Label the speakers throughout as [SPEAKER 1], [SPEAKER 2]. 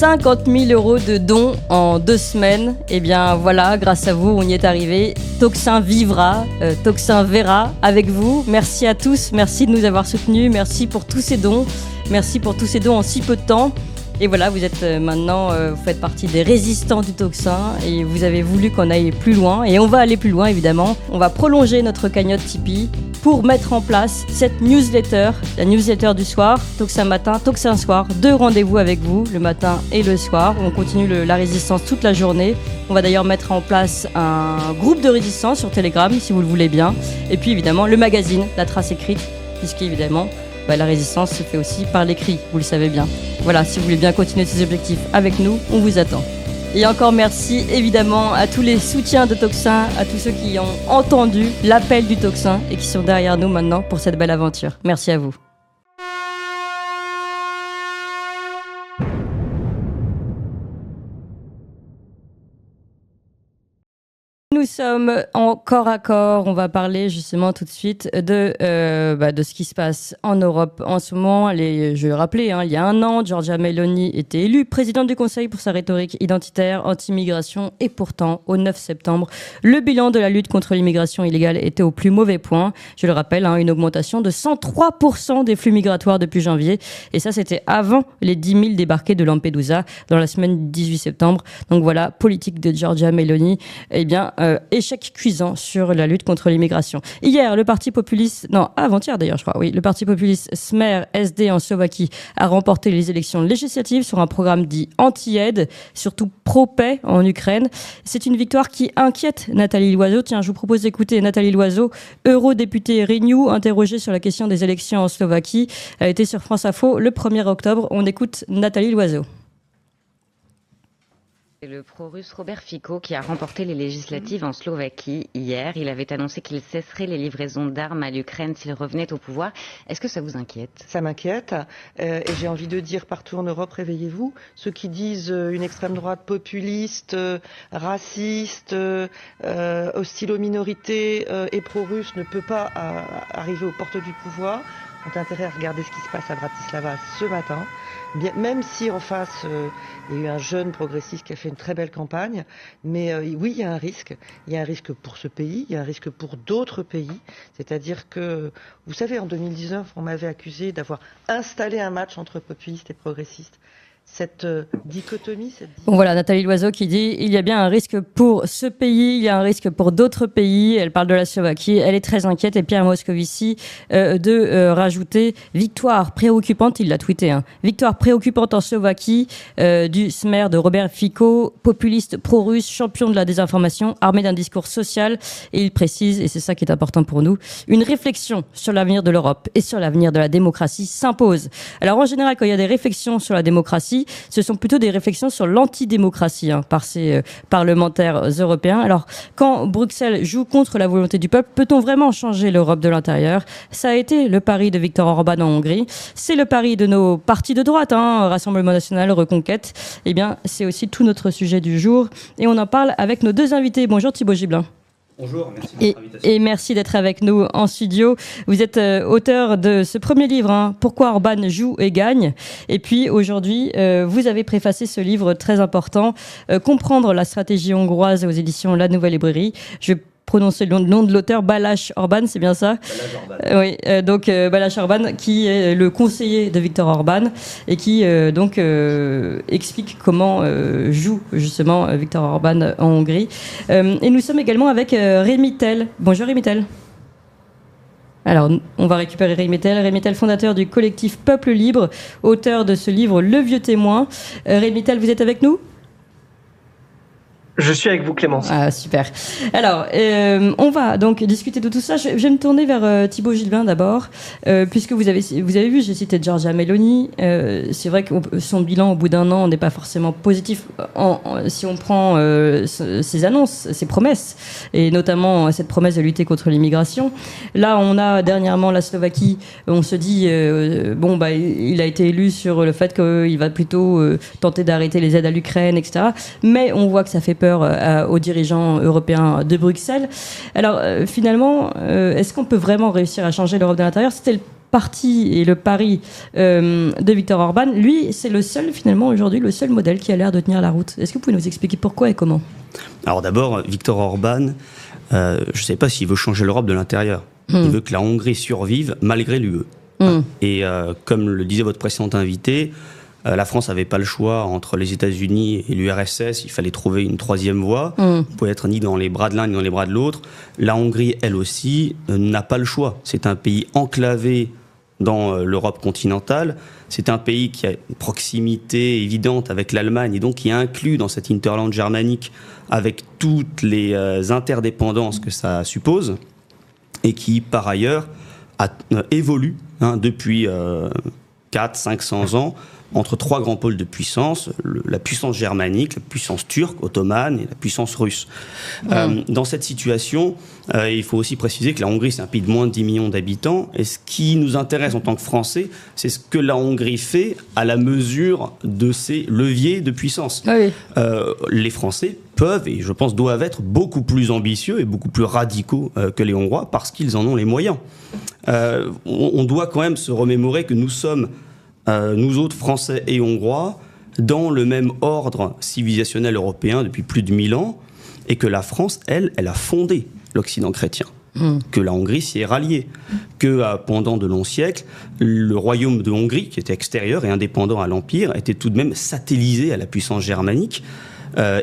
[SPEAKER 1] 50 000 euros de dons en 2 semaines. Et bien voilà, grâce à vous, on y est arrivé. Tocsin vivra, Tocsin verra avec vous. Merci à tous, merci de nous avoir soutenus, merci pour tous ces dons. Merci pour tous ces dons en si peu de temps. Et voilà, vous êtes maintenant, vous faites partie des résistants du Tocsin et vous avez voulu qu'on aille plus loin. Et on va aller plus loin, évidemment. On va prolonger notre cagnotte Tipeee pour mettre en place cette newsletter, la newsletter du soir, Tocsin matin, Tocsin soir. 2 rendez-vous avec vous, le matin et le soir. On continue la résistance toute la journée. On va d'ailleurs mettre en place un groupe de résistance sur Telegram, si vous le voulez bien. Et puis évidemment, le magazine, La Trace écrite, puisqu'évidemment, la résistance se fait aussi par l'écrit, vous le savez bien. Voilà, si vous voulez bien continuer ces objectifs avec nous, on vous attend. Et encore merci évidemment à tous les soutiens de Tocsin, à tous ceux qui ont entendu l'appel du Tocsin et qui sont derrière nous maintenant pour cette belle aventure. Merci à vous. Nous sommes en corps à corps. On va parler justement tout de suite de ce qui se passe en Europe en ce moment. Je vais rappeler, il y a 1 an, Giorgia Meloni était élue présidente du Conseil pour sa rhétorique identitaire, anti-immigration. Et pourtant, au 9 septembre, le bilan de la lutte contre l'immigration illégale était au plus mauvais point. Je le rappelle, une augmentation de 103% des flux migratoires depuis janvier. Et ça, c'était avant les 10 000 débarqués de Lampedusa dans la semaine du 18 septembre. Donc voilà, politique de Giorgia Meloni. Échec cuisant sur la lutte contre l'immigration. Hier, le parti populiste, avant-hier d'ailleurs, je crois, oui, le parti populiste Smer SD en Slovaquie a remporté les élections législatives sur un programme dit anti-aide, surtout pro-paix en Ukraine. C'est une victoire qui inquiète Nathalie Loiseau. Tiens, je vous propose d'écouter Nathalie Loiseau, eurodéputée Renew, interrogée sur la question des élections en Slovaquie. Elle était sur France Info le 1er octobre. On écoute Nathalie Loiseau.
[SPEAKER 2] C'est le pro-russe Robert Fico qui a remporté les législatives en Slovaquie hier. Il avait annoncé qu'il cesserait les livraisons d'armes à l'Ukraine s'il revenait au pouvoir. Est-ce que ça vous inquiète ?
[SPEAKER 3] Ça m'inquiète. Et j'ai envie de dire partout en Europe, réveillez-vous. Ceux qui disent une extrême droite populiste, raciste, hostile aux minorités et pro-russe ne peut pas arriver aux portes du pouvoir ont intérêt à regarder ce qui se passe à Bratislava ce matin. Bien, même si en face, il y a eu un jeune progressiste qui a fait une très belle campagne, mais oui, il y a un risque. Il y a un risque pour ce pays, il y a un risque pour d'autres pays. C'est-à-dire que, vous savez, en 2019, on m'avait accusé d'avoir installé un match entre populistes et progressistes. Cette dichotomie.
[SPEAKER 1] Bon voilà, Nathalie Loiseau qui dit il y a bien un risque pour ce pays, il y a un risque pour d'autres pays. Elle parle de la Slovaquie, elle est très inquiète. Et Pierre Moscovici rajouter victoire préoccupante, il l'a tweeté, victoire préoccupante en Slovaquie du Smer de Robert Fico, populiste pro-russe, champion de la désinformation, armé d'un discours social. Et il précise, et c'est ça qui est important pour nous, une réflexion sur l'avenir de l'Europe et sur l'avenir de la démocratie s'impose. Alors en général, quand il y a des réflexions sur la démocratie, ce sont plutôt des réflexions sur l'antidémocratie par ces parlementaires européens. Alors, quand Bruxelles joue contre la volonté du peuple, peut-on vraiment changer l'Europe de l'intérieur ? Ça a été le pari de Viktor Orban en Hongrie. C'est le pari de nos partis de droite, Rassemblement National, Reconquête. Eh bien, c'est aussi tout notre sujet du jour. Et on en parle avec nos 2 invités. Bonjour Thibaut Gibelin.
[SPEAKER 4] Bonjour, merci de votre invitation.
[SPEAKER 1] Et merci d'être avec nous en studio. Vous êtes auteur de ce premier livre, Pourquoi Orban joue et gagne. Et puis aujourd'hui, vous avez préfacé ce livre très important, Comprendre la stratégie hongroise aux éditions La Nouvelle Librairie. Je vais prononcer le nom de l'auteur, Balázs Orbán, c'est bien ça ?
[SPEAKER 4] Balázs Orbán.
[SPEAKER 1] Oui, donc Balázs Orbán, qui est le conseiller de Viktor Orban et qui explique comment joue justement Viktor Orban en Hongrie. Et nous sommes également avec Rémi Tell. Bonjour Rémi Tell. Alors, on va récupérer Rémi Tell. Rémi Tell, fondateur du collectif Peuple Libre, auteur de ce livre Le Vieux Témoin. Rémi Tell, vous êtes avec nous ?
[SPEAKER 5] Je suis avec vous, Clémence.
[SPEAKER 1] Ah, super. Alors, on va donc discuter de tout ça. Je vais me tourner vers Thibaut Gilbin d'abord, puisque vous avez vu, j'ai cité Giorgia Meloni. C'est vrai que son bilan au bout d'1 an n'est pas forcément positif si on prend ses annonces, ses promesses, et notamment cette promesse de lutter contre l'immigration. Là, on a dernièrement la Slovaquie. On se dit, il a été élu sur le fait qu'il va plutôt tenter d'arrêter les aides à l'Ukraine, etc. Mais on voit que ça fait peur aux dirigeants européens de Bruxelles. Alors finalement, est-ce qu'on peut vraiment réussir à changer l'Europe de l'intérieur ? C'était parti et le pari de Viktor Orban, lui, c'est le seul, finalement, aujourd'hui, le seul modèle qui a l'air de tenir la route. Est-ce que vous pouvez nous expliquer pourquoi et comment ?
[SPEAKER 4] Alors d'abord, Viktor Orban, je ne sais pas s'il veut changer l'Europe de l'intérieur. Il veut que la Hongrie survive malgré l'UE. Et comme le disait votre précédent invité, la France n'avait pas le choix entre les États-Unis et l'URSS. Il fallait trouver une troisième voie. On ne pouvait être ni dans les bras de l'un ni dans les bras de l'autre. La Hongrie, elle aussi, n'a pas le choix. C'est un pays enclavé dans l'Europe continentale. C'est un pays qui a une proximité évidente avec l'Allemagne et donc qui est inclus dans cet hinterland germanique avec toutes les interdépendances que ça suppose et qui, par ailleurs, évolue depuis 400-500 ans entre trois grands pôles de puissance, la puissance germanique, la puissance turque, ottomane et la puissance russe. Dans cette situation, il faut aussi préciser que la Hongrie, c'est un pays de moins de 10 millions d'habitants. Et ce qui nous intéresse en tant que Français, c'est ce que la Hongrie fait à la mesure de ses leviers de puissance. Oui. Les Français peuvent, et je pense doivent être, beaucoup plus ambitieux et beaucoup plus radicaux que les Hongrois parce qu'ils en ont les moyens. On doit quand même se remémorer que nous sommes nous autres, Français et Hongrois, dans le même ordre civilisationnel européen depuis plus de 1000 ans, et que la France, elle a fondé l'Occident chrétien, que la Hongrie s'y est ralliée, que pendant de longs siècles, le royaume de Hongrie, qui était extérieur et indépendant à l'Empire, était tout de même satellisé à la puissance germanique,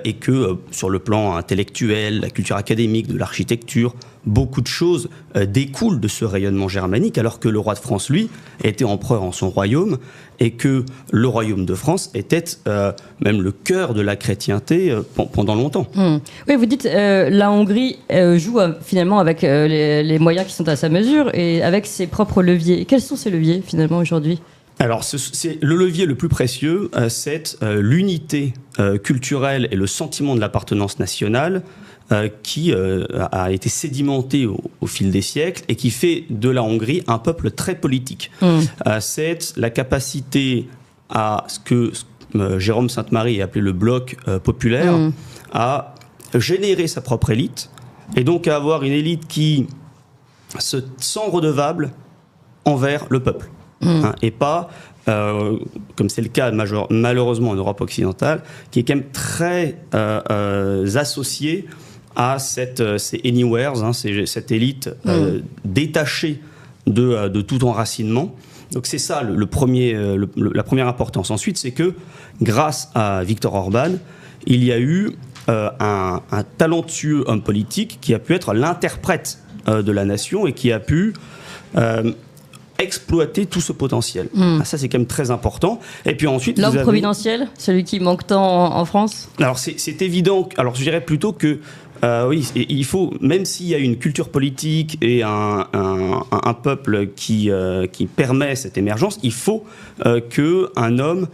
[SPEAKER 4] et que sur le plan intellectuel, la culture académique, de l'architecture, beaucoup de choses découlent de ce rayonnement germanique, alors que le roi de France, lui, était empereur en son royaume, et que le royaume de France était même le cœur de la chrétienté pendant longtemps.
[SPEAKER 1] Oui, vous dites la Hongrie joue finalement avec les moyens qui sont à sa mesure et avec ses propres leviers. Quels sont ces leviers finalement aujourd'hui ?
[SPEAKER 4] Alors, c'est le levier le plus précieux, c'est l'unité culturelle et le sentiment de l'appartenance nationale qui a été sédimenté au fil des siècles et qui fait de la Hongrie un peuple très politique. C'est la capacité à ce que Jérôme Sainte-Marie a appelé le bloc populaire, à générer sa propre élite et donc à avoir une élite qui se sent redevable envers le peuple. Et pas, comme c'est le cas malheureusement en Europe occidentale, qui est quand même très associée à ces anywheres, cette élite détachée de tout enracinement. Donc c'est ça la première importance. Ensuite, c'est que grâce à Viktor Orban, il y a eu un talentueux homme politique qui a pu être l'interprète de la nation et qui a pu exploiter tout ce potentiel. Ça, c'est quand même très important. Et puis ensuite,
[SPEAKER 1] l'homme providentiel, celui qui manque tant en France.
[SPEAKER 4] Alors, c'est évident. Alors, je dirais plutôt que oui, il faut, même s'il y a une culture politique et un peuple qui permet cette émergence, il faut qu'un homme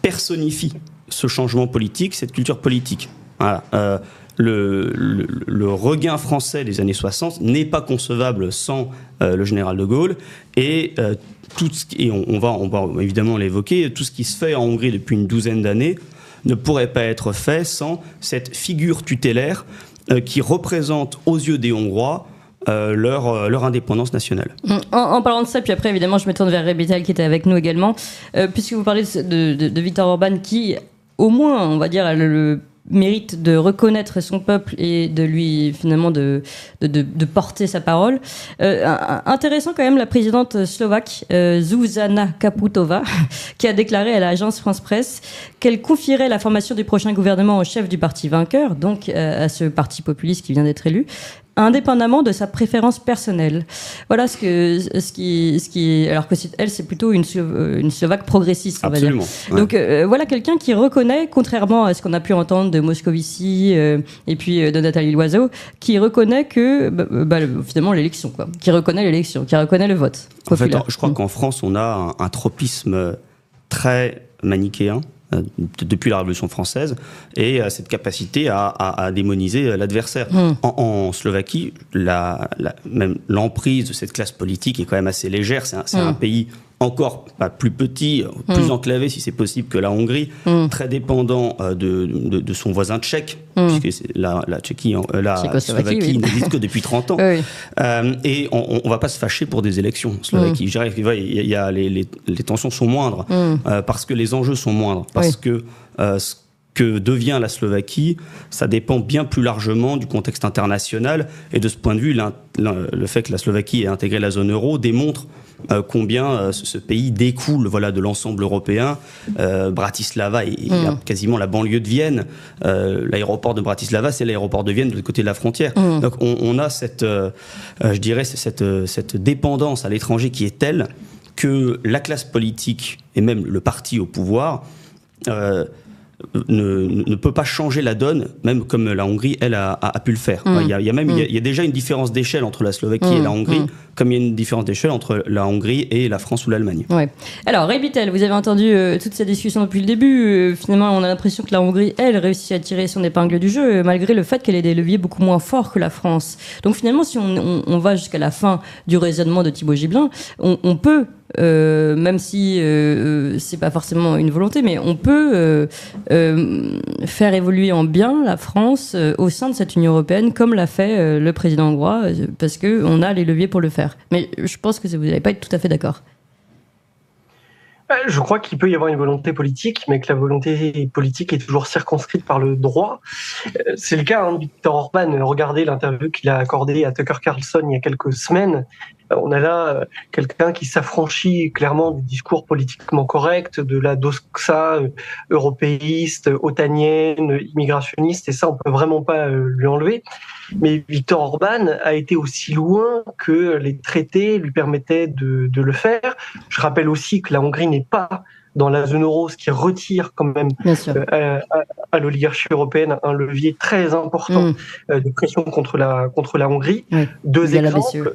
[SPEAKER 4] personnifie ce changement politique, cette culture politique. Voilà. Le regain français des années 60 n'est pas concevable sans le général de Gaulle et on va évidemment l'évoquer, tout ce qui se fait en Hongrie depuis une douzaine d'années ne pourrait pas être fait sans cette figure tutélaire qui représente aux yeux des Hongrois leur indépendance nationale.
[SPEAKER 1] En parlant de ça, puis après évidemment je me tourne vers Rebital qui était avec nous également, puisque vous parlez de Viktor Orban qui au moins on va dire a le mérite de reconnaître son peuple et de lui finalement de porter sa parole. Intéressant quand même la présidente slovaque Zuzana Čaputová qui a déclaré à l'agence France Presse qu'elle confierait la formation du prochain gouvernement au chef du parti vainqueur, donc à ce parti populiste qui vient d'être élu, indépendamment de sa préférence personnelle. Voilà alors que elle, c'est plutôt une Slovaque progressiste, on va dire.
[SPEAKER 4] Ouais.
[SPEAKER 1] Donc voilà quelqu'un qui reconnaît, contrairement à ce qu'on a pu entendre de Moscovici et puis de Nathalie Loiseau, qui reconnaît que finalement l'élection, quoi, qui reconnaît l'élection, qui reconnaît le vote populaire.
[SPEAKER 4] En fait, je crois qu'en France, on a un tropisme très manichéen depuis la Révolution française et cette capacité à démoniser l'adversaire. En Slovaquie, même l'emprise de cette classe politique est quand même assez légère. C'est un pays encore plus petit, plus enclavé si c'est possible que la Hongrie, très dépendant de son voisin tchèque, puisque la Tchéquie, la Slovaquie n'existe que depuis 30 ans. Oui. Et on ne va pas se fâcher pour des élections en Slovaquie. Je dirais que les tensions sont moindres, parce que les enjeux sont moindres, parce que ce que devient la Slovaquie, ça dépend bien plus largement du contexte international. Et de ce point de vue, le fait que la Slovaquie ait intégré la zone euro démontre combien ce pays découle de l'ensemble européen. Bratislava est quasiment la banlieue de Vienne. L'aéroport de Bratislava, c'est l'aéroport de Vienne de l'autre côté de la frontière. Donc on a cette dépendance à l'étranger qui est telle que la classe politique et même le parti au pouvoir ne peut pas changer la donne, même comme la Hongrie, elle, a pu le faire. Il y a déjà une différence d'échelle entre la Slovaquie et la Hongrie, comme il y a une différence d'échelle entre la Hongrie et la France ou l'Allemagne. Ouais.
[SPEAKER 1] Alors, Ray Bittel, vous avez entendu toute cette discussion depuis le début. Finalement, on a l'impression que la Hongrie, elle, réussit à tirer son épingle du jeu, malgré le fait qu'elle ait des leviers beaucoup moins forts que la France. Donc finalement, si on va jusqu'à la fin du raisonnement de Thibaut Gibelin, on peut... même si c'est pas forcément une volonté, mais on peut faire évoluer en bien la France au sein de cette Union européenne, comme l'a fait le président hongrois, parce que on a les leviers pour le faire. Mais je pense que vous n'allez pas être tout à fait d'accord.
[SPEAKER 5] Je crois qu'il peut y avoir une volonté politique, mais que la volonté politique est toujours circonscrite par le droit. C'est le cas de Viktor Orban. Regardez l'interview qu'il a accordée à Tucker Carlson il y a quelques semaines. On a là quelqu'un qui s'affranchit clairement du discours politiquement correct, de la doxa européiste, otanienne, immigrationniste, et ça, on peut vraiment pas lui enlever. Mais Viktor Orban a été aussi loin que les traités lui permettaient de le faire. Je rappelle aussi que la Hongrie n'est pas dans la zone euro, ce qui retire quand même à l'oligarchie européenne un levier très important de pression contre la Hongrie. Deux exemples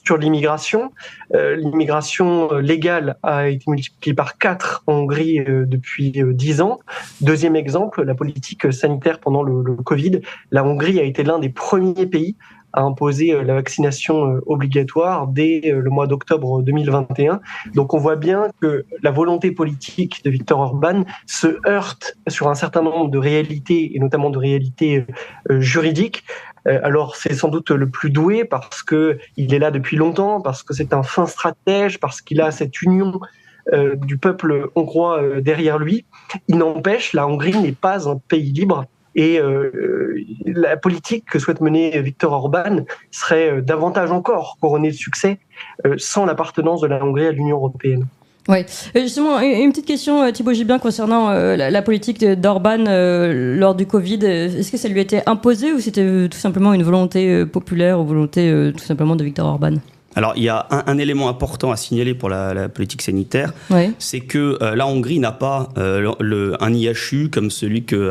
[SPEAKER 5] sur l'immigration. L'immigration légale a été multipliée par 4 en Hongrie depuis 10 ans. Deuxième exemple, la politique sanitaire pendant le Covid. La Hongrie a été l'un des premiers pays à imposer la vaccination obligatoire dès le mois d'octobre 2021. Donc on voit bien que la volonté politique de Viktor Orban se heurte sur un certain nombre de réalités, et notamment de réalités juridiques. Alors c'est sans doute le plus doué parce qu'il est là depuis longtemps, parce que c'est un fin stratège, parce qu'il a cette union du peuple hongrois derrière lui. Il n'empêche, la Hongrie n'est pas un pays libre. Et la politique que souhaite mener Viktor Orban serait davantage encore couronnée de succès sans l'appartenance de la Hongrie à l'Union européenne.
[SPEAKER 1] Oui, justement, une petite question, Thibaut Gibelin, concernant la politique d'Orban lors du Covid. Est-ce que ça lui a été imposé ou c'était tout simplement une volonté populaire ou volonté tout simplement de Viktor Orban ?
[SPEAKER 4] Alors, il y a un élément important à signaler pour la politique sanitaire, c'est que la Hongrie n'a pas un IHU comme celui que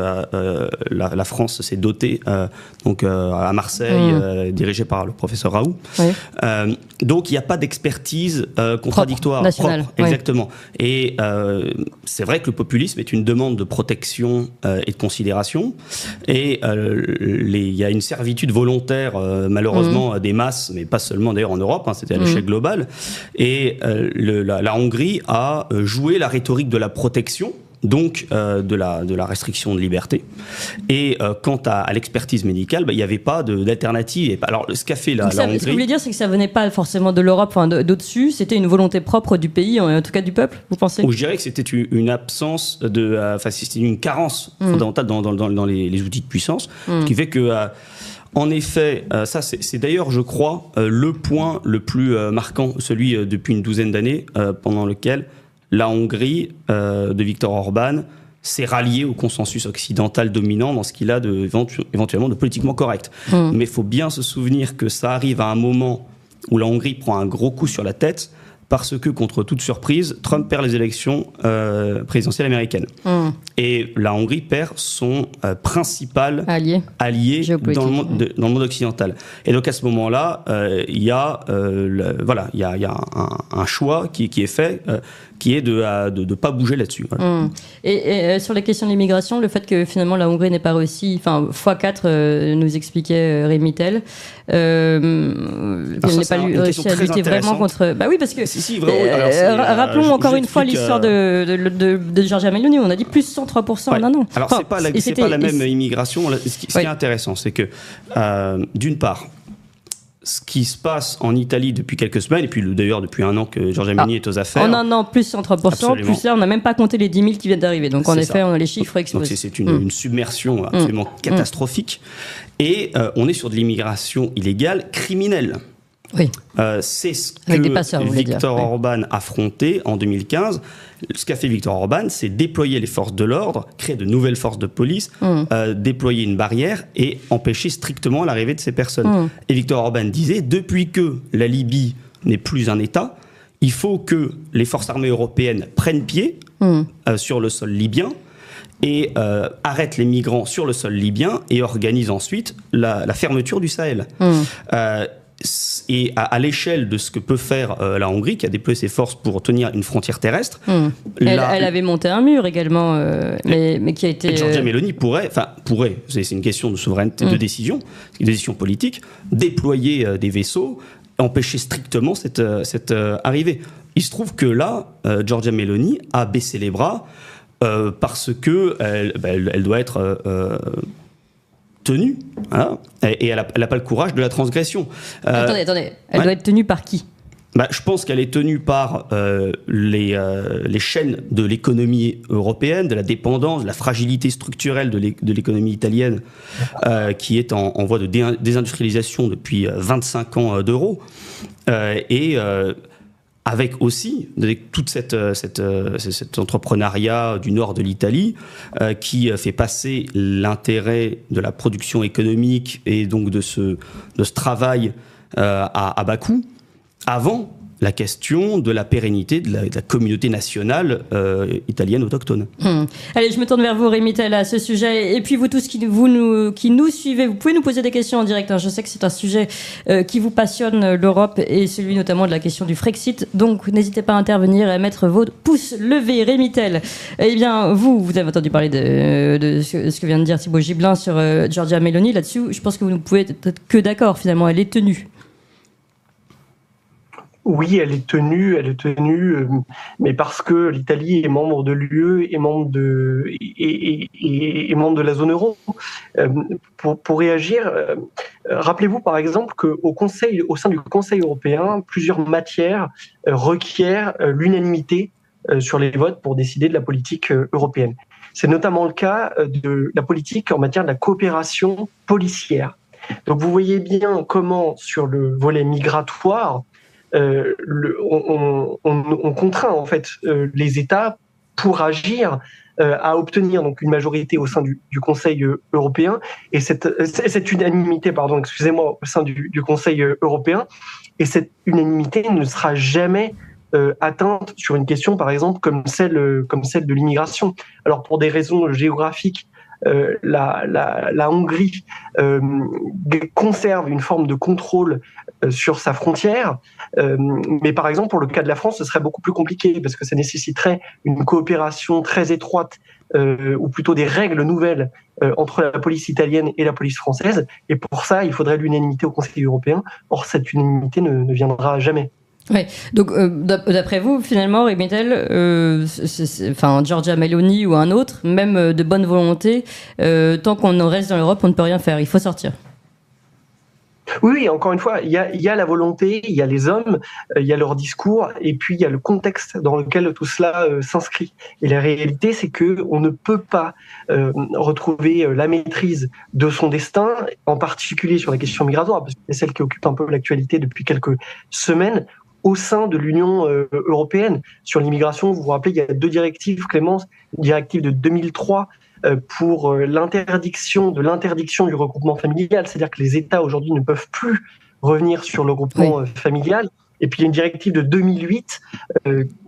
[SPEAKER 4] la France s'est doté à Marseille, dirigé par le professeur Raoult. Donc, il n'y a pas d'expertise contradictoire.
[SPEAKER 1] Nationale.
[SPEAKER 4] Exactement. Et c'est vrai que le populisme est une demande de protection et de considération. Et il y a une servitude volontaire, malheureusement, des masses, mais pas seulement d'ailleurs en Europe, c'était à l'échelle globale. Et la Hongrie a joué la rhétorique de la protection, donc de la restriction de liberté. Et quant à l'expertise médicale, il n'y avait pas d'alternative. Alors, ce qu'a fait la Hongrie...
[SPEAKER 1] Ce que vous voulez dire, c'est que ça ne venait pas forcément de l'Europe, d'au-dessus, c'était une volonté propre du pays, en tout cas du peuple, vous pensez ?
[SPEAKER 4] Ou je dirais que c'était une absence c'était une carence fondamentale dans les outils de puissance, ce qui fait que... En effet, ça c'est d'ailleurs, je crois, le point le plus marquant, celui depuis une douzaine d'années, pendant lequel la Hongrie de Viktor Orban s'est ralliée au consensus occidental dominant dans ce qu'il a éventuellement de politiquement correct. Mais il faut bien se souvenir que ça arrive à un moment où la Hongrie prend un gros coup sur la tête, parce que, contre toute surprise, Trump perd les élections présidentielles américaines. Et la Hongrie perd son principal allié dans le monde occidental. Et donc, à ce moment-là, il y a un choix qui est fait, qui est de pas bouger là-dessus. Voilà.
[SPEAKER 1] Et sur les questions de l'immigration, le fait que finalement la Hongrie n'ait pas réussi, enfin x4 nous expliquait Rémy Tell, qu'elle n'ait pas réussi à lutter vraiment contre. Bah oui, parce que rappelons encore une fois l'histoire de Giorgia Meloni. On a dit plus 103% en un an.
[SPEAKER 4] Alors c'est pas la même immigration. Ce qui est intéressant, c'est que d'une part, ce qui se passe en Italie depuis quelques semaines, et puis d'ailleurs depuis un an que Giorgia Meloni est aux affaires.
[SPEAKER 1] En un an, plus 103%, absolument. Plus là, on n'a même pas compté les 10 000 qui viennent d'arriver. Donc en effet, on a les chiffres explosent.
[SPEAKER 4] Donc c'est une submersion absolument catastrophique. Et on est sur de l'immigration illégale criminelle.
[SPEAKER 1] Oui.
[SPEAKER 4] C'est ce que Viktor Orban a affronté en 2015. Ce qu'a fait Viktor Orban, c'est déployer les forces de l'ordre, créer de nouvelles forces de police, déployer une barrière et empêcher strictement l'arrivée de ces personnes. Et Viktor Orban disait, depuis que la Libye n'est plus un État, il faut que les forces armées européennes prennent pied sur le sol libyen et arrêtent les migrants sur le sol libyen et organisent ensuite la fermeture du Sahel. Et à l'échelle de ce que peut faire la Hongrie, qui a déployé ses forces pour tenir une frontière terrestre.
[SPEAKER 1] Elle avait monté un mur également, mais qui a été...
[SPEAKER 4] Giorgia Meloni pourrait, c'est une question de souveraineté, de décision, une décision politique, déployer des vaisseaux, empêcher strictement cette arrivée. Il se trouve que là, Giorgia Meloni a baissé les bras parce que elle doit être... tenue, hein, et elle n'a pas le courage de la transgression.
[SPEAKER 1] Attendez, elle doit être tenue par qui ?
[SPEAKER 4] Je pense qu'elle est tenue par les chaînes de l'économie européenne, de la dépendance, de la fragilité structurelle de l'économie italienne, qui est en voie de désindustrialisation depuis 25 ans d'euros, et avec aussi tout cet entrepreneuriat du nord de l'Italie qui fait passer l'intérêt de la production économique et donc de ce travail à bas coût avant la question de la pérennité de la communauté nationale italienne autochtone.
[SPEAKER 1] Allez, je me tourne vers vous, Rémy Tell, à ce sujet. Et puis vous tous qui nous suivez, vous pouvez nous poser des questions en direct. Je sais que c'est un sujet qui vous passionne, l'Europe, et celui notamment de la question du Frexit. Donc n'hésitez pas à intervenir et à mettre vos pouces levés. Rémy Tell, eh bien, vous avez entendu parler de ce que vient de dire Thibaut Gibelin sur Giorgia Meloni. Là-dessus, je pense que vous ne pouvez être que d'accord, finalement. Elle est tenue.
[SPEAKER 5] Oui, elle est tenue, mais parce que l'Italie est membre de l'UE et membre de la zone euro. Pour réagir, rappelez-vous par exemple au sein du Conseil européen, plusieurs matières requièrent l'unanimité sur les votes pour décider de la politique européenne. C'est notamment le cas de la politique en matière de la coopération policière. Donc vous voyez bien comment sur le volet migratoire, on contraint en fait les États pour agir à obtenir donc une majorité au sein du Conseil européen et cette unanimité au sein du Conseil européen, et cette unanimité ne sera jamais atteinte sur une question par exemple comme celle de l'immigration. Alors pour des raisons géographiques, la Hongrie conserve une forme de contrôle sur sa frontière, mais par exemple pour le cas de la France, ce serait beaucoup plus compliqué parce que ça nécessiterait une coopération très étroite, ou plutôt des règles nouvelles entre la police italienne et la police française, et pour ça il faudrait l'unanimité au Conseil européen. Or cette unanimité ne viendra jamais.
[SPEAKER 1] Oui, donc d'après vous, finalement, Rémy Tell, Giorgia Meloni ou un autre, même de bonne volonté, tant qu'on reste dans l'Europe, on ne peut rien faire, il faut sortir.
[SPEAKER 5] Oui, encore une fois, il y a la volonté, il y a les hommes, il y a leur discours, et puis il y a le contexte dans lequel tout cela s'inscrit. Et la réalité, c'est que on ne peut pas retrouver la maîtrise de son destin, en particulier sur la question migratoire, parce que c'est celle qui occupe un peu l'actualité depuis quelques semaines, au sein de l'Union européenne. Sur l'immigration, vous vous rappelez, il y a 2 directives, Clémence, une directive de 2003 pour l'interdiction du regroupement familial, c'est-à-dire que les États aujourd'hui ne peuvent plus revenir sur le regroupement familial, Et puis il y a une directive de 2008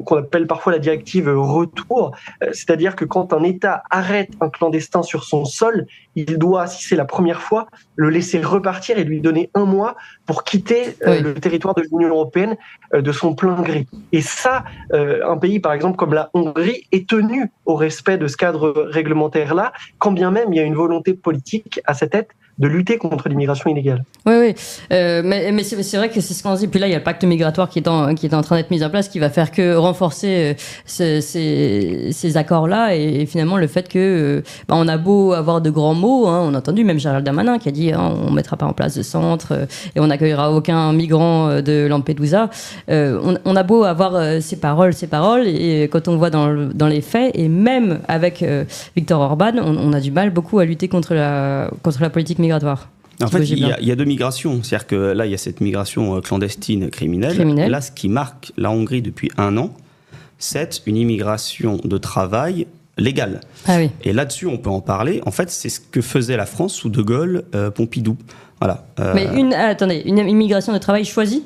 [SPEAKER 5] qu'on appelle parfois la directive retour, c'est-à-dire que quand un État arrête un clandestin sur son sol, il doit, si c'est la première fois, le laisser repartir et lui donner 1 mois pour quitter le territoire de l'Union européenne de son plein gré. Et ça, un pays par exemple comme la Hongrie est tenu au respect de ce cadre réglementaire-là, quand bien même il y a une volonté politique à sa tête de lutter contre l'immigration illégale.
[SPEAKER 1] Oui. Mais c'est vrai que c'est ce qu'on dit. Puis là, il y a le pacte migratoire qui est en train d'être mis en place, qui va faire que renforcer ces accords-là. Et finalement, le fait que on a beau avoir de grands mots, hein, on a entendu même Gérald Darmanin qui a dit on ne mettra pas en place de centre et on n'accueillera aucun migrant de Lampedusa. On a beau avoir ces paroles, et quand on voit dans les faits, et même avec Viktor Orban, on a du mal beaucoup à lutter contre la politique migratoire.
[SPEAKER 4] En fait, il y a 2 migrations. C'est-à-dire que là, il y a cette migration clandestine criminelle. Là, ce qui marque la Hongrie depuis 1 an, c'est une immigration de travail légale.
[SPEAKER 1] Ah oui.
[SPEAKER 4] Et là-dessus, on peut en parler. En fait, c'est ce que faisait la France sous De Gaulle, Pompidou. Voilà.
[SPEAKER 1] Mais une immigration de travail choisie ?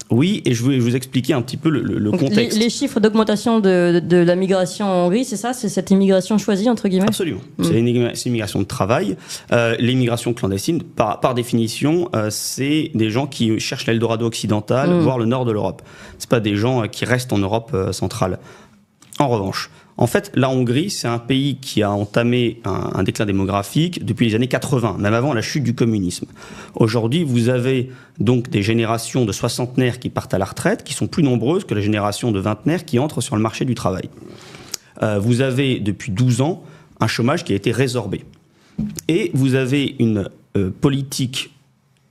[SPEAKER 4] Oui, et je vais vous expliquer un petit peu le contexte.
[SPEAKER 1] Les chiffres d'augmentation de la migration en Hongrie, c'est ça ? C'est cette immigration choisie, entre guillemets ?
[SPEAKER 4] Absolument. C'est une immigration de travail. L'immigration clandestine, par définition, c'est des gens qui cherchent l'Eldorado occidental, voire le nord de l'Europe. Ce pas des gens qui restent en Europe centrale. En revanche, en fait, la Hongrie, c'est un pays qui a entamé un déclin démographique depuis les années 80, même avant la chute du communisme. Aujourd'hui, vous avez donc des générations de soixantenaires qui partent à la retraite, qui sont plus nombreuses que la génération de vingtenaires qui entrent sur le marché du travail. Vous avez, depuis 12 ans, un chômage qui a été résorbé. Et vous avez une politique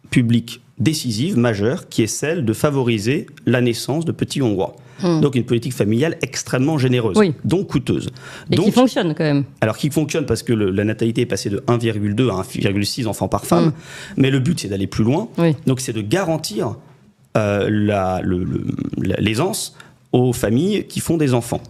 [SPEAKER 4] publique décisive, majeure, qui est celle de favoriser la naissance de petits Hongrois. Donc une politique familiale extrêmement généreuse, donc coûteuse.
[SPEAKER 1] Et qui fonctionne quand même.
[SPEAKER 4] Alors qui fonctionne parce que la natalité est passée de 1,2 à 1,6 enfants par femme, mais le but c'est d'aller plus loin, donc c'est de garantir l'aisance aux familles qui font des enfants.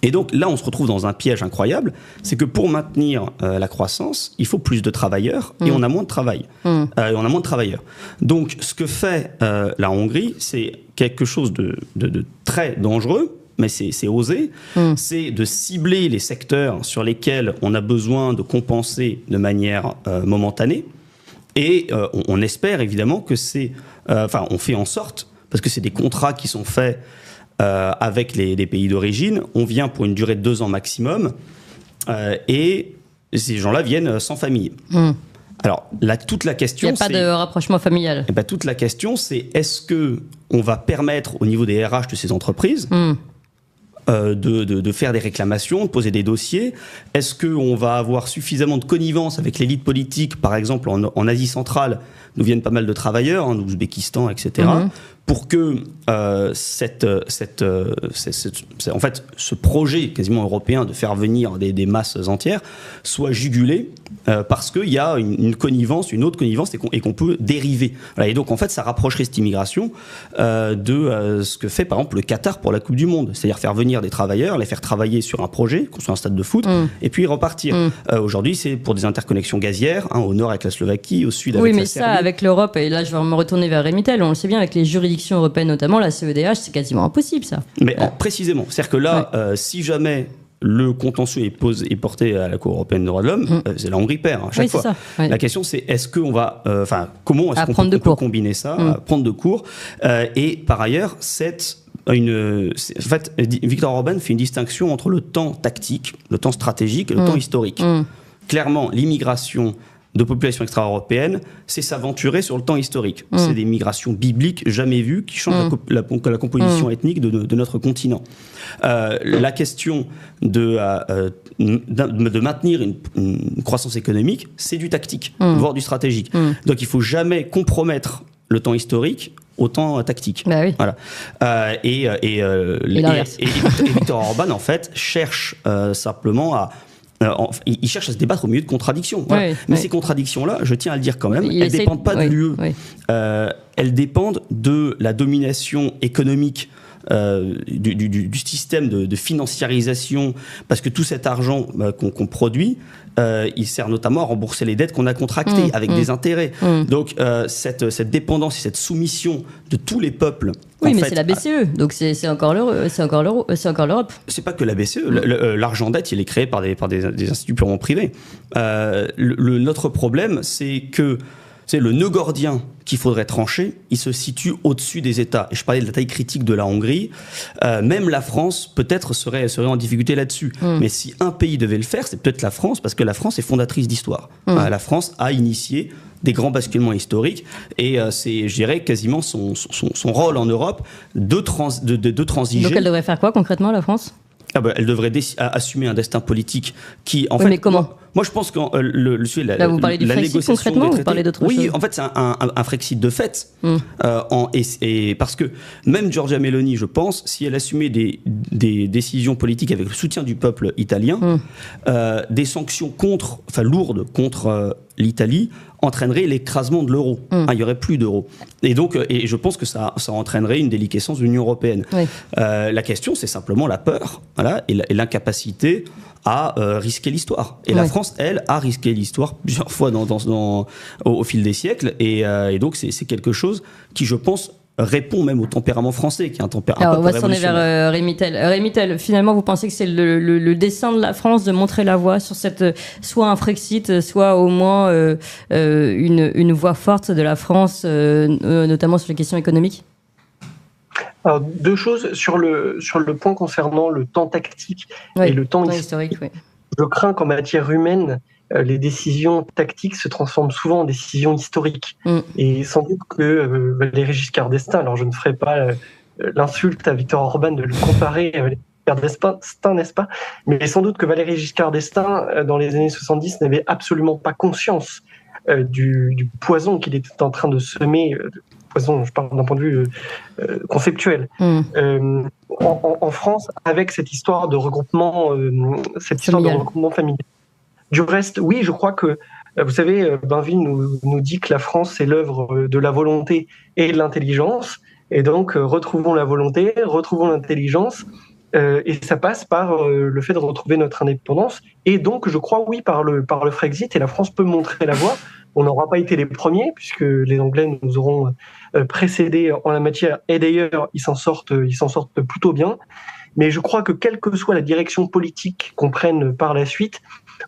[SPEAKER 4] Et donc là, on se retrouve dans un piège incroyable, c'est que pour maintenir la croissance, il faut plus de travailleurs et on a moins de travail. On a moins de travailleurs. Donc ce que fait la Hongrie, c'est quelque chose de très dangereux, mais c'est osé, c'est de cibler les secteurs sur lesquels on a besoin de compenser de manière momentanée. Et on espère évidemment que on fait en sorte, parce que c'est des contrats qui sont faits avec les pays d'origine, on vient pour une durée de 2 ans maximum, et ces gens-là viennent sans famille. Alors, toute la question,
[SPEAKER 1] il n'y a pas de rapprochement familial.
[SPEAKER 4] Toute la question, c'est est-ce qu'on va permettre au niveau des RH de ces entreprises de faire des réclamations, de poser des dossiers? Est-ce qu'on va avoir suffisamment de connivence avec l'élite politique? Par exemple, en Asie centrale, nous viennent pas mal de travailleurs, l'Ouzbékistan, etc., pour que en fait, ce projet quasiment européen de faire venir des masses entières soit jugulé parce qu'il y a une connivence, une autre connivence et qu'on peut dériver. Voilà, et donc, en fait, ça rapprocherait cette immigration de ce que fait, par exemple, le Qatar pour la Coupe du Monde. C'est-à-dire faire venir des travailleurs, les faire travailler sur un projet, sur un stade de foot, et puis repartir. Aujourd'hui, c'est pour des interconnexions gazières, au nord avec la Slovaquie, au sud avec la Serbie.
[SPEAKER 1] Oui, mais ça, avec l'Europe, et là, je vais me retourner vers Rémy Tel, on le sait bien, avec les juridictions européennes, notamment la CEDH, c'est quasiment impossible, ça.
[SPEAKER 4] Mais précisément. C'est-à-dire que là, si jamais le contentieux est porté à la Cour européenne des droits de l'homme, c'est la Hongrie perd à chaque fois. La question, c'est est-ce qu'on va, comment est-ce qu'on peut combiner ça, prendre de court, et par ailleurs, en fait, Viktor Orban fait une distinction entre le temps tactique, le temps stratégique et le temps historique. Clairement, l'immigration de populations extra-européennes, c'est s'aventurer sur le temps historique. C'est des migrations bibliques jamais vues qui changent la composition ethnique de notre continent. La question de maintenir une croissance économique, c'est du tactique, voire du stratégique. Donc il ne faut jamais compromettre le temps historique au temps tactique.
[SPEAKER 1] Bah oui.
[SPEAKER 4] Voilà. Et Viktor Orban, en fait, cherche simplement il cherche à se débattre au milieu de contradictions. Voilà. Mais ces contradictions-là, je tiens à le dire quand même, elles ne dépendent pas de l'UE. Elles dépendent de la domination économique du système de financiarisation, parce que tout cet argent qu'on produit, il sert notamment à rembourser les dettes qu'on a contractées avec des intérêts. Donc cette dépendance et cette soumission de tous les peuples.
[SPEAKER 1] Oui, mais c'est la BCE, donc c'est encore l'Europe.
[SPEAKER 4] C'est pas que la BCE. L'argent dette, il est créé par des instituts purement privés. Notre problème, c'est que le nœud gordien qu'il faudrait trancher, il se situe au-dessus des États. Et je parlais de la taille critique de la Hongrie. Même la France, peut-être, serait en difficulté là-dessus. Mais si un pays devait le faire, c'est peut-être la France, parce que la France est fondatrice d'histoire. La France a initié des grands basculements historiques, et c'est, je dirais, quasiment son rôle en Europe de transiger.
[SPEAKER 1] Donc elle devrait faire quoi concrètement, la France ?
[SPEAKER 4] Elle devrait assumer un destin politique qui, en fait...
[SPEAKER 1] Mais comment ?
[SPEAKER 4] Moi, je pense que
[SPEAKER 1] là, vous parlez du Frexit concrètement, ou vous parlez d'autre chose ?
[SPEAKER 4] Oui, en fait, c'est un Frexit de fait. Et parce que même Giorgia Meloni, je pense, si elle assumait des décisions politiques avec le soutien du peuple italien, des sanctions lourdes contre l'Italie entraînerait l'écrasement de l'euro. Il n'y aurait plus d'euro. Et donc, je pense que ça entraînerait une déliquescence de l'Union européenne. Oui. La question, c'est simplement la peur, voilà, et l'incapacité à risquer l'histoire. Et la France, elle, a risqué l'histoire plusieurs fois au fil des siècles. Et donc, c'est quelque chose qui, je pense, répond même au tempérament français, qui est un tempérament.
[SPEAKER 1] Alors, on va se tourner vers Rémi Tell. Rémi Tell, finalement, vous pensez que c'est le dessein de la France de montrer la voie sur soit un Frexit, soit au moins une voix forte de la France, notamment sur les questions économiques ?
[SPEAKER 5] Alors, deux choses sur le point concernant le temps tactique et le temps historique. Oui. Je crains qu'en matière humaine, les décisions tactiques se transforment souvent en décisions historiques. Et sans doute que Valéry Giscard d'Estaing, alors je ne ferai pas l'insulte à Viktor Orban de le comparer à Valéry Giscard d'Estaing, n'est-ce pas ? Mais sans doute que Valéry Giscard d'Estaing, dans les années 70, n'avait absolument pas conscience du poison qu'il était en train de semer. Poison, je parle d'un point de vue conceptuel. En France, avec cette histoire de regroupement, familial. Du reste, oui, je crois que, vous savez, Bainville nous dit que la France, c'est l'œuvre de la volonté et de l'intelligence. Et donc, retrouvons la volonté, retrouvons l'intelligence. Et ça passe par le fait de retrouver notre indépendance. Et donc, je crois, oui, par le Frexit. Et la France peut montrer la voie. On n'aura pas été les premiers, puisque les Anglais nous auront précédés en la matière. Et d'ailleurs, ils s'en sortent plutôt bien. Mais je crois que quelle que soit la direction politique qu'on prenne par la suite,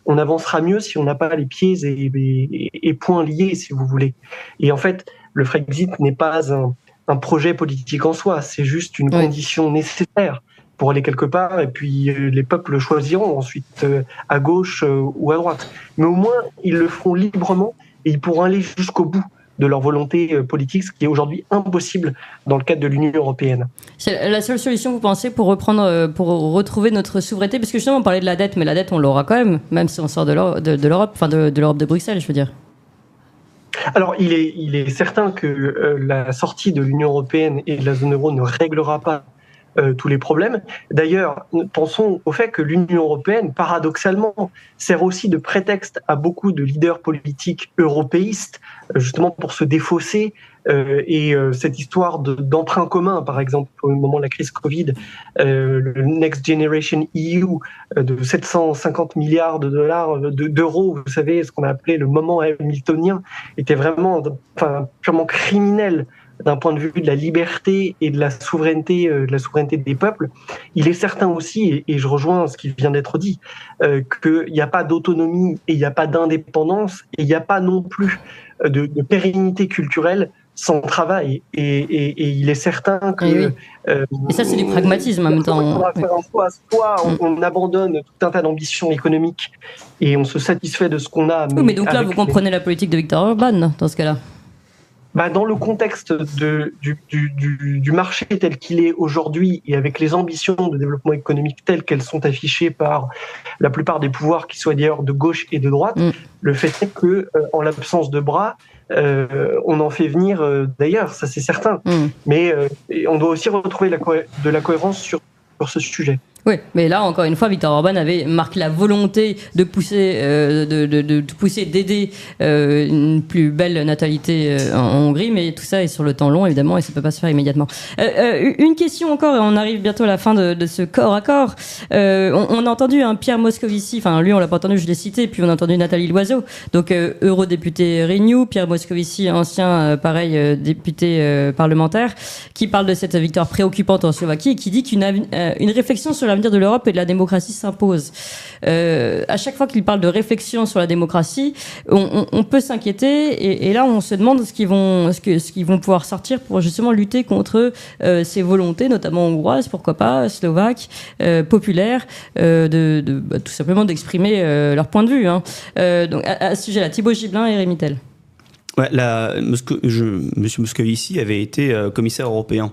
[SPEAKER 5] on avancera mieux si on n'a pas les pieds et poings liés, si vous voulez. Et en fait, le Frexit n'est pas un projet politique en soi, c'est juste une condition nécessaire pour aller quelque part, et puis les peuples choisiront ensuite à gauche ou à droite. Mais au moins, ils le feront librement, et ils pourront aller jusqu'au bout de leur volonté politique, ce qui est aujourd'hui impossible dans le cadre de l'Union européenne. C'est
[SPEAKER 1] la seule solution, vous pensez, pour retrouver notre souveraineté ? Parce que justement, on parlait de la dette, mais la dette, on l'aura quand même si on sort de l'Europe, enfin de l'Europe de Bruxelles, je veux dire.
[SPEAKER 5] Alors, il est certain que la sortie de l'Union européenne et de la zone euro ne réglera pas tous les problèmes. D'ailleurs, pensons au fait que l'Union européenne, paradoxalement, sert aussi de prétexte à beaucoup de leaders politiques européistes, justement pour se défausser. Et cette histoire d'emprunt commun, par exemple, au moment de la crise Covid, le Next Generation EU de 750 milliards de dollars, d'euros, vous savez, ce qu'on a appelé le moment hamiltonien, était vraiment purement criminel d'un point de vue de la liberté et de la souveraineté des peuples. Il est certain aussi, et je rejoins ce qui vient d'être dit, qu'il n'y a pas d'autonomie et il n'y a pas d'indépendance et il n'y a pas non plus de pérennité culturelle sans travail. Et il est certain que...
[SPEAKER 1] et ça, c'est du pragmatisme en même temps.
[SPEAKER 5] Soit on abandonne tout un tas d'ambitions économiques et on se satisfait de ce qu'on a.
[SPEAKER 1] Mais donc là, vous comprenez la politique de Viktor Orban dans ce cas-là.
[SPEAKER 5] Dans le contexte du marché tel qu'il est aujourd'hui et avec les ambitions de développement économique telles qu'elles sont affichées par la plupart des pouvoirs, qui soient d'ailleurs de gauche et de droite, le fait est que, en l'absence de bras, on en fait venir d'ailleurs, ça c'est certain. Mais on doit aussi retrouver de la cohérence sur ce sujet.
[SPEAKER 1] Oui, mais là, encore une fois, Viktor Orban avait marqué la volonté de pousser, d'aider une plus belle natalité en Hongrie, mais tout ça est sur le temps long, évidemment, et ça ne peut pas se faire immédiatement. Une question encore, et on arrive bientôt à la fin de ce corps à corps. On a entendu Pierre Moscovici, enfin lui, on l'a pas entendu, je l'ai cité, puis on a entendu Nathalie Loiseau, donc eurodéputé Renew, Pierre Moscovici, ancien, député parlementaire, qui parle de cette victoire préoccupante en Slovaquie et qui dit qu'une réflexion sur l'avenir de l'Europe et de la démocratie s'impose. À chaque fois qu'il parle de réflexion sur la démocratie, on peut s'inquiéter et là on se demande ce qu'ils vont pouvoir sortir pour justement lutter contre ces volontés, notamment hongroises, pourquoi pas, slovaques, populaires, tout simplement d'exprimer leur point de vue. Donc à ce sujet-là, Thibaut Gibelin et Rémy Tell.
[SPEAKER 4] Ouais, Monsieur Moscovici avait été commissaire européen.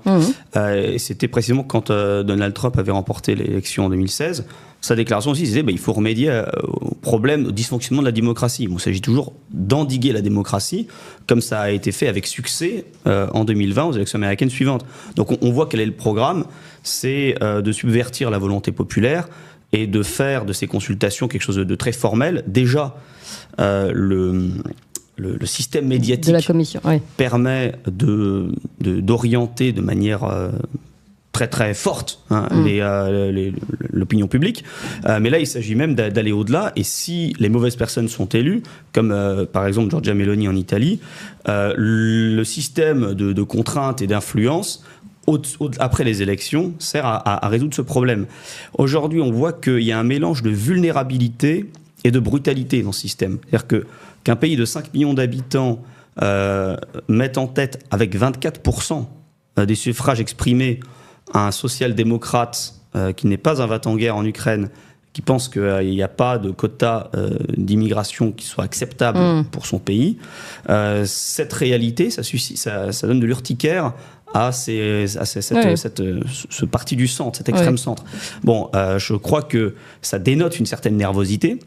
[SPEAKER 4] Et c'était précisément quand Donald Trump avait remporté l'élection en 2016. Sa déclaration aussi disait il faut remédier au problème, au dysfonctionnement de la démocratie. Il s'agit toujours d'endiguer la démocratie, comme ça a été fait avec succès en 2020 aux élections américaines suivantes. Donc on voit quel est le programme, c'est de subvertir la volonté populaire et de faire de ces consultations quelque chose de très formel. Déjà, le système médiatique
[SPEAKER 1] de la commission, oui,
[SPEAKER 4] permet d'orienter de manière très très forte l'opinion publique, mais là il s'agit même d'aller au-delà, et si les mauvaises personnes sont élues, comme par exemple Giorgia Meloni en Italie, le système de contraintes et d'influence après les élections sert à résoudre ce problème. Aujourd'hui on voit qu'il y a un mélange de vulnérabilité et de brutalité dans ce système. C'est-à-dire qu'un pays de 5 millions d'habitants mette en tête avec 24% des suffrages exprimés un social-démocrate qui n'est pas un va-t-en-guerre en Ukraine, qui pense qu'il n'y a pas de quota d'immigration qui soit acceptable pour son pays, cette réalité, ça donne de l'urticaire à ce parti du centre, cet extrême centre. Bon, je crois que ça dénote une certaine nervosité.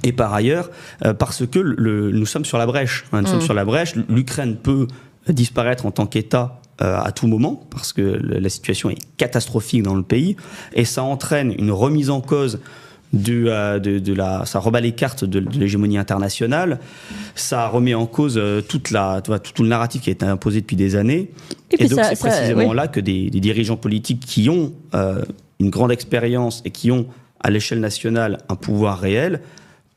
[SPEAKER 4] Et par ailleurs, parce que nous sommes sur la brèche. Nous sommes sur la brèche. L'Ukraine peut disparaître en tant qu'État à tout moment, parce que la situation est catastrophique dans le pays, et ça entraîne une remise en cause ça rebat les cartes de l'hégémonie internationale, ça remet en cause tout le narratif qui a été imposé depuis des années, et donc c'est précisément là que des dirigeants politiques qui ont une grande expérience et qui ont à l'échelle nationale un pouvoir réel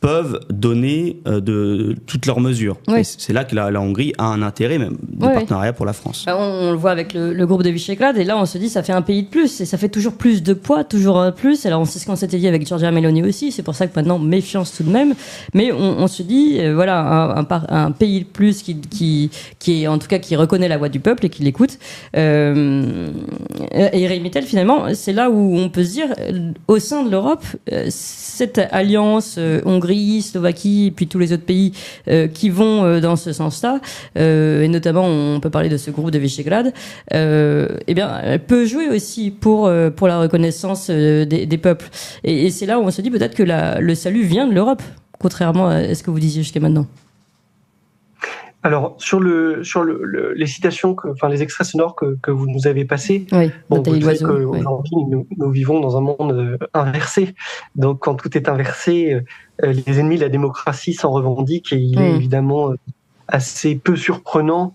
[SPEAKER 4] peuvent donner de toutes leurs mesures.
[SPEAKER 1] Oui.
[SPEAKER 4] C'est là que la Hongrie a un intérêt même de partenariat pour la France.
[SPEAKER 1] On le voit avec le groupe de Visegrad, et là on se dit ça fait un pays de plus, et ça fait toujours plus de poids, toujours plus. Alors c'est ce qu'on s'était dit avec Giorgia Meloni aussi, c'est pour ça que maintenant méfiance tout de même, mais on se dit un pays de plus qui est en tout cas qui reconnaît la voix du peuple et qui l'écoute. Et Rémy Tell, finalement, c'est là où on peut se dire au sein de l'Europe, cette alliance Hongrie, Slovaquie et puis tous les autres pays qui vont dans ce sens-là, et notamment on peut parler de ce groupe de Visegrad, elle peut jouer aussi pour la reconnaissance des peuples. Et c'est là où on se dit peut-être que le salut vient de l'Europe, contrairement à ce que vous disiez jusqu'à maintenant.
[SPEAKER 5] Alors sur les citations, les extraits sonores que vous nous avez passés, vous savez qu'aujourd'hui nous vivons dans un monde inversé. Donc quand tout est inversé, les ennemis de la démocratie s'en revendiquent, et il est évidemment assez peu surprenant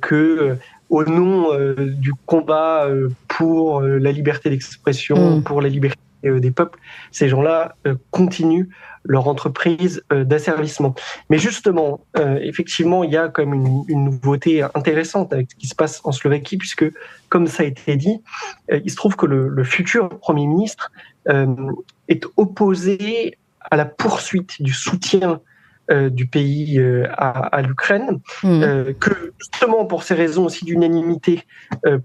[SPEAKER 5] que au nom du combat pour la liberté d'expression, pour la liberté des peuples, ces gens-là continuent leur entreprise d'asservissement. Mais justement, effectivement, il y a quand même une nouveauté intéressante avec ce qui se passe en Slovaquie, puisque, comme ça a été dit, il se trouve que le futur Premier ministre est opposé à la poursuite du soutien du pays à l'Ukraine, que justement pour ces raisons aussi d'unanimité,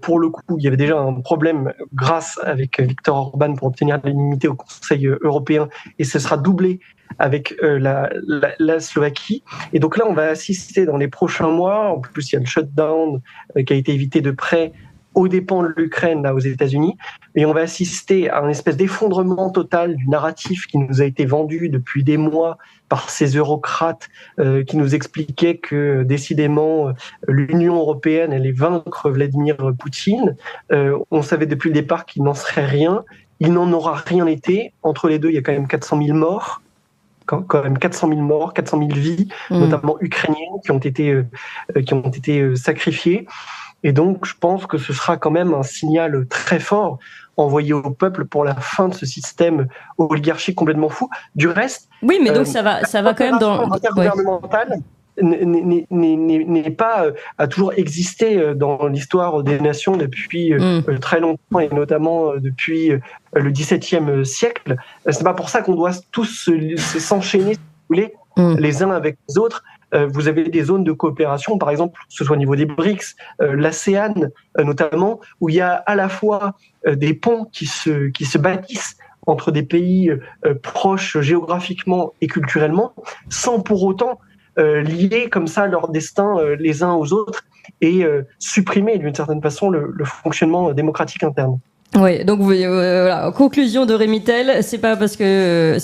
[SPEAKER 5] pour le coup il y avait déjà un problème grâce avec Viktor Orban pour obtenir l'unanimité au Conseil européen, et ce sera doublé avec la Slovaquie. Et donc là on va assister dans les prochains mois, en plus il y a le shutdown qui a été évité de près aux dépens de l'Ukraine, là, aux États-Unis, et on va assister à un espèce d'effondrement total du narratif qui nous a été vendu depuis des mois par ces eurocrates qui nous expliquaient que décidément l'Union européenne allait vaincre Vladimir Poutine. On savait depuis le départ qu'il n'en serait rien, il n'en aura rien été. Entre les deux, il y a quand même 400 000 morts. Quand même 400 000 morts, 400 000 vies, notamment ukrainiennes, qui ont été sacrifiées. Et donc, je pense que ce sera quand même un signal très fort envoyé au peuple pour la fin de ce système oligarchique complètement fou. Du reste...
[SPEAKER 1] Oui, mais donc ça va quand même dans...
[SPEAKER 5] intergouvernementale n'est pas a toujours existé dans l'histoire des nations depuis très longtemps, et notamment depuis le XVIIe siècle. C'est pas pour ça qu'on doit tous s'enchaîner, si vous voulez, les uns avec les autres. Vous avez des zones de coopération, par exemple, que ce soit au niveau des BRICS, l'ASEAN notamment, où il y a à la fois des ponts qui se bâtissent entre des pays proches géographiquement et culturellement, sans pour autant lier comme ça leur destin les uns aux autres et supprimer d'une certaine façon le fonctionnement démocratique interne.
[SPEAKER 1] Oui, donc voilà. Conclusion de Rémy Tell, c'est pas parce que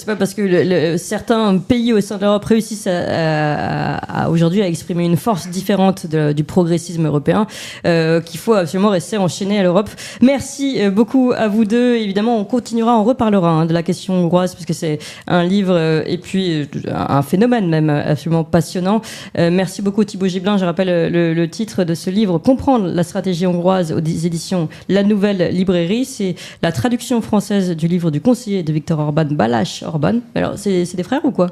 [SPEAKER 1] certains pays au sein de l'Europe réussissent à aujourd'hui à exprimer une force différente du progressisme européen qu'il faut absolument rester enchaîné à l'Europe. Merci beaucoup à vous deux. Évidemment, on continuera, on reparlera de la question hongroise parce que c'est un livre et puis un phénomène même absolument passionnant. Merci beaucoup Thibaut Gibelin. Je rappelle le titre de ce livre, Comprendre la stratégie hongroise aux éditions La Nouvelle Librairie. C'est la traduction française du livre du conseiller de Viktor Orban, Balázs Orban. Alors, c'est des frères ou quoi ?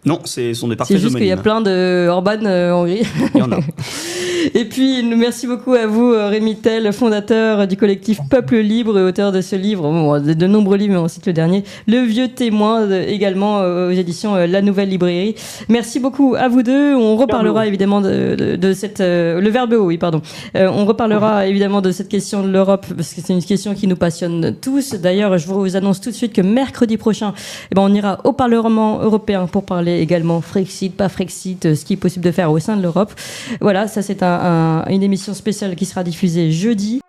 [SPEAKER 4] Non, ce sont des parfaits homonymes.
[SPEAKER 1] C'est juste qu'il y a plein de Orban en Hongrie.
[SPEAKER 4] Il y en a.
[SPEAKER 1] Et puis, merci beaucoup à vous, Rémy Tell, fondateur du collectif Peuple Libre et auteur de ce livre, de nombreux livres, mais on cite le dernier, Le Vieux Témoin, également aux éditions La Nouvelle Librairie. Merci beaucoup à vous deux. On reparlera évidemment de cette... le verbe haut, oui, pardon. On reparlera évidemment de cette question de l'Europe, parce que c'est une question qui nous passionne tous. D'ailleurs, je vous annonce tout de suite que mercredi prochain, on ira au Parlement européen pour parler également Frexit, pas Frexit, ce qui est possible de faire au sein de l'Europe. Voilà, ça c'est une émission spéciale qui sera diffusée jeudi.